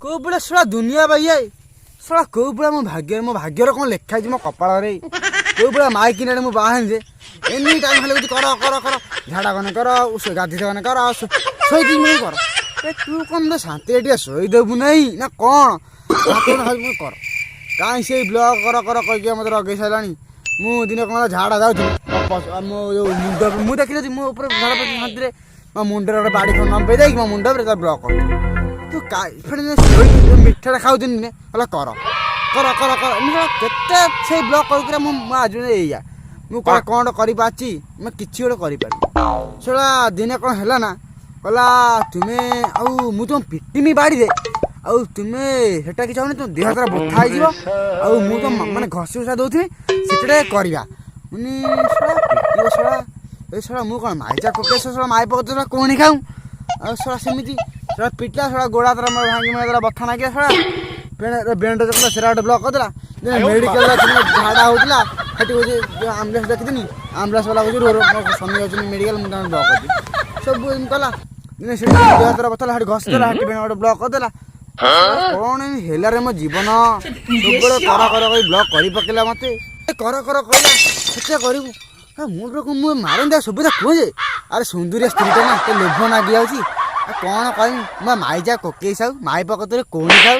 କୋଉ ବୁଢ଼ା ଶଳା ଦୁନିଆ ବାଇଆ ଶଳା କୋଉ ବୁଢ଼ା ମୋ ଭାଗ୍ୟର କ'ଣ ଲେଖା ହେଇଛି ମୋ କପାଳରେ କୋଉ ବୁଢ଼ା ମାଇକି ନେଲେ ମୁଁ ବାହା ହେନି ଯେ ଏନି ଟାଇମ୍ ଖାଲି କହୁଛି କର କର କର ଝାଡ଼ା ଗନେ କର ଗାଧି ଗନେ କର ଶୋଇକି ମୁଁ କର ତୁ କ'ଣ ଶାନ୍ତିରେ ଟିକେ ଶୋଇଦେବୁ ନାହିଁ ନା କ'ଣ କର କାହିଁ ସେଇ ବ୍ଲକ୍ କର କର କହିକି ମୋତେ ରଗେଇ ସାରିଲାଣି। ମୁଁ ଦିନେ କ'ଣ ଝାଡ଼ା ଯାଉଥିଲି ମୋ ଯେଉଁ ମୁଣ୍ଡ ମୁଁ ଦେଖିଲି ମୋ ଉପରେ ଝାଡ଼ା ଶାନ୍ତିରେ ମୋ ମୁଣ୍ଡରେ ଗୋଟେ ବାଡ଼ି ଖଣ୍ଡ ନମ୍ବେଇ ଦେଇକି ମୋ ମୁଣ୍ଡ ଉପରେ ତା ବ୍ଲକ୍ କରୁଥିଲି। ତୁ ଶୋଇକି ମିଠାଟା ଖାଉଥିଲି ନେ ହେଲା କର କର କର କର ମୁଁ କେତେ ସେଇ ବ୍ଲକ୍ କରିକି ମୁଁ ଆଜି ଏଇଆ ମୁଁ କ'ଣ କରିପାରୁଛି ମୁଁ କିଛି ଗୋଟେ କରିପାରିବି। ସେଟା ଦିନେ କ'ଣ ହେଲା ନା କହିଲା ତୁମେ ଆଉ ମୁଁ ତୁମ ପିଟିମି ବାଡ଼ିରେ ଆଉ ତୁମେ ସେଟା କିଛି ହବନି ତୁମ ଦେହ ସାରା ବଥା ହେଇଯିବ ଆଉ ମୁଁ ତ ମାନେ ଘଷି ଘଷା ଦେଉଥିବି ସେଟା କରିବା ମାନେ ଶଳା ପିଟିବ ଶଳା ଏ ଶଳା ମୁଁ କ'ଣ ମାଇଚା କୋକେଶ ଶଳା ମାଇ ପକେଇ ଶଳା କହୁନି ଖାଉ ଆଉ ଶଳା ସେମିତି ଶଳା ପିଟିଲା ଶଳା ଗୋଡ଼ା ତାର ମୋର ଭାଙ୍ଗି ଦେଲା ବଥା ନାଗିଲା ଶଳା ବେଣ୍ଡେଜ କଲା ସେଟା ଗୋଟେ ବ୍ଲକ୍ କରିଦେଲା। ମେଡ଼ିକାଲ ଝାଡ଼ା ହେଉଥିଲା ସେଠି କହୁଛି ଆମ୍ବୁଲାନ୍ସ ଦେଖିଥିଲି ଆମ୍ବୁଲାନ୍ସ ବାଲା କହୁଛି ସ୍ୱାମୀ ଯାଉଛନ୍ତି ମେଡ଼ିକାଲ ମୁଁ ତାଙ୍କୁ ବ୍ଲକ୍ କରିଛି ସବୁ ଏମିତି କଲା ଦିନେ ସେଠି ଦେହ ତାର ବଥା ସେଠି ଘଷି ଦେଲା ସେଠି ଗୋଟେ ବ୍ଲକ୍ କରିଦେଲା। କ'ଣ ହେଲାରେ ମୋ ଜୀବନ ସବୁବେଳେ କର କର କହି ବ୍ଲକ୍ କରି ପକେଇଲା ମୋତେ କର କର କହିଲା କେତେ କରିବୁ ମୁଁ ମୁଁ ମାରନ୍ତା ସୁବିଧା କୁହେ ଆରେ ସୁନ୍ଦରିଆ ସ୍ତ୍ରୀଟା ନା ଲୋଭ ନାଗି ଯାଉଛି ଆଉ କ'ଣ କହିବି ମୋ ମାଇ ଯା କୋକେଇ ସାଉ ମାଇ ପକତରେ କହୁନି ଖାଉ